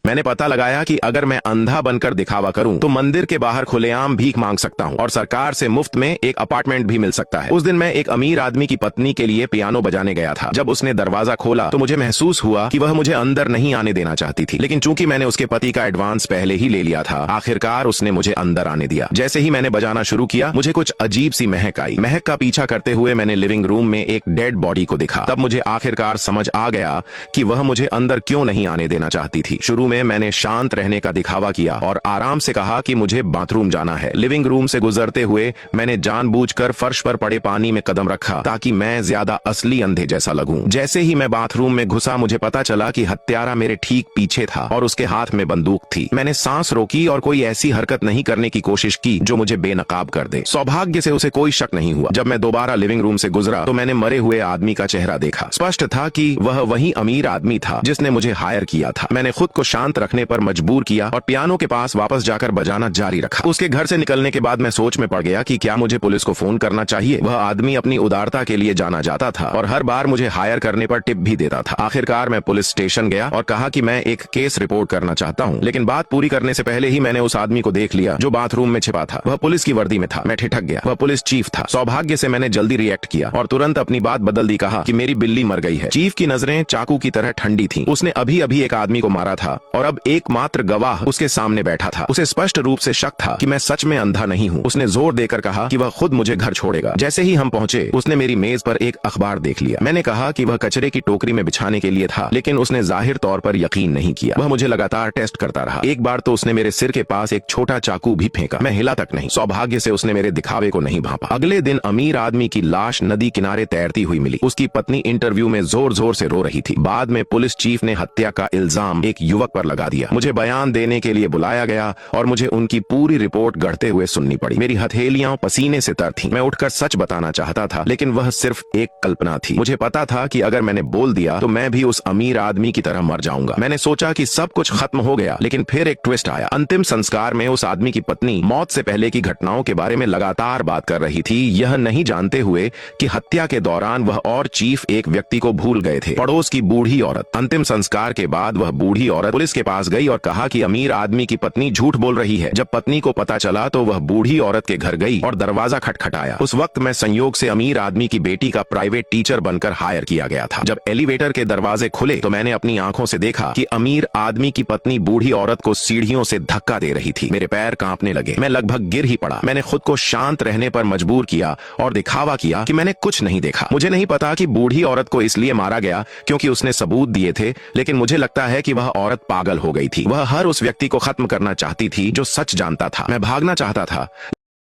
मैंने पता लगाया कि अगर मैं अंधा बनकर दिखावा करूं तो मंदिर के बाहर खुलेआम भीख मांग सकता हूं और सरकार से मुफ्त में एक अपार्टमेंट भी मिल सकता है। उस दिन मैं एक अमीर आदमी की पत्नी के लिए पियानो बजाने गया था। जब उसने दरवाजा खोला तो मुझे महसूस हुआ कि वह मुझे अंदर नहीं आने देना चाहती थी, लेकिन चूंकि मैंने उसके पति का एडवांस पहले ही ले लिया था, आखिरकार उसने मुझे अंदर आने दिया। जैसे ही मैंने बजाना शुरू किया, मुझे कुछ अजीब सी महक आई। महक का पीछा करते हुए मैंने लिविंग रूम में एक डेड बॉडी को देखा। तब मुझे आखिरकार समझ आ गया कि वह मुझे अंदर क्यों नहीं आने देना चाहती थी। शुरू में मैंने शांत रहने का दिखावा किया और आराम से कहा कि मुझे बाथरूम जाना है। लिविंग रूम से गुजरते हुए मैंने जानबूझकर फर्श पर पड़े पानी में कदम रखा ताकि मैं ज्यादा असली अंधे जैसा लगूं। जैसे ही मैं बाथरूम में घुसा, मुझे पता चला कि हत्यारा मेरे ठीक पीछे था और उसके हाथ में बंदूक थी। मैंने सांस रोकी और कोई ऐसी हरकत नहीं करने की कोशिश की जो मुझे बेनकाब कर दे। सौभाग्य से उसे कोई शक नहीं हुआ। जब मैं दोबारा लिविंग रूम से गुजरा तो मैंने मरे हुए आदमी का चेहरा देखा। स्पष्ट था कि वह वही अमीर आदमी था जिसने मुझे हायर किया था। मैंने खुद को शांत रखने पर मजबूर किया और पियानो के पास वापस जाकर बजाना जारी रखा। उसके घर से निकलने के बाद मैं सोच में पड़ गया कि क्या मुझे पुलिस को फोन करना चाहिए। वह आदमी अपनी उदारता के लिए जाना जाता था और हर बार मुझे हायर करने पर टिप भी देता था। आखिरकार मैं पुलिस स्टेशन गया और कहा कि मैं एक केस रिपोर्ट करना चाहता हूँ, लेकिन बात पूरी करने से पहले ही मैंने उस आदमी को देख लिया जो बाथरूम में छिपा था। वह पुलिस की वर्दी में था। मैं ठिठक गया। वह पुलिस चीफ था। सौभाग्य से मैंने जल्दी रिएक्ट किया और तुरंत अपनी बात बदल दी। कहा कि मेरी बिल्ली मर गई है। चीफ की नजरें चाकू की तरह ठंडी थीं। उसने अभी अभी एक आदमी को मारा था और अब एकमात्र गवाह उसके सामने बैठा था। उसे स्पष्ट रूप से शक था कि मैं सच में अंधा नहीं हूँ। उसने जोर देकर कहा कि वह खुद मुझे घर छोड़ेगा। जैसे ही हम पहुंचे, उसने मेरी मेज पर एक अखबार देख लिया। मैंने कहा कि वह कचरे की टोकरी में बिछाने के लिए था, लेकिन उसने जाहिर तौर पर यकीन नहीं किया। वह मुझे लगातार टेस्ट करता रहा। एक बार तो उसने मेरे सिर के पास एक छोटा चाकू भी फेंका। मैं हिला तक नहीं। सौभाग्य से उसने मेरे दिखावे को नहीं भांपा। अगले दिन अमीर आदमी की लाश नदी किनारे तैरती हुई मिली। उसकी पत्नी इंटरव्यू में जोर जोर से रो रही थी। बाद में पुलिस चीफ ने हत्या का इल्जाम एक युवक पर लगा दिया। मुझे बयान देने के लिए बुलाया गया और मुझे उनकी पूरी रिपोर्ट गढ़ते हुए सुननी पड़ी। मेरी हथेलियां पसीने से तर थीं। मैं उठकर सच बताना चाहता था, लेकिन वह सिर्फ एक कल्पना थी। मुझे पता था कि अगर मैंने बोल दिया तो मैं भी उस अमीर आदमी की तरह मर जाऊंगा। मैंने सोचा कि सब कुछ खत्म हो गया, लेकिन फिर एक ट्विस्ट आया। अंतिम संस्कार में उस आदमी की पत्नी मौत से पहले की घटनाओं के बारे में लगातार बात कर रही थी, यह नहीं जानते हुए कि हत्या के दौरान वह और चीफ एक व्यक्ति को भूल गए थे, पड़ोस की बूढ़ी औरत। अंतिम संस्कार के बाद वह बूढ़ी औरत पुलिस के पास गई और कहा कि अमीर आदमी की पत्नी झूठ बोल रही है। जब पत्नी को पता चला तो वह बूढ़ी औरत के घर गई और दरवाजा खटखटाया। उस वक्त मैं संयोग से अमीर आदमी की बेटी का प्राइवेट टीचर बनकर हायर किया गया था। जब एलिवेटर के दरवाजे खुले तो मैंने अपनी आंखों से देखा कि अमीर आदमी की पत्नी बूढ़ी औरत को सीढ़ियों से धक्का दे रही थी। मेरे पैर कांपने लगे। मैं लगभग गिर ही पड़ा। मैंने खुद को शांत रहने पर मजबूर किया और दिखावा किया कि मैंने कुछ नहीं देखा। मुझे नहीं पता कि बूढ़ी औरत को इसलिए मारा गया क्योंकि उसने सबूत दिए थे, लेकिन मुझे लगता है कि वह औरत पागल हो गई थी। वह हर उस व्यक्ति को खत्म करना चाहती थी जो सच जानता था। मैं भागना चाहता था,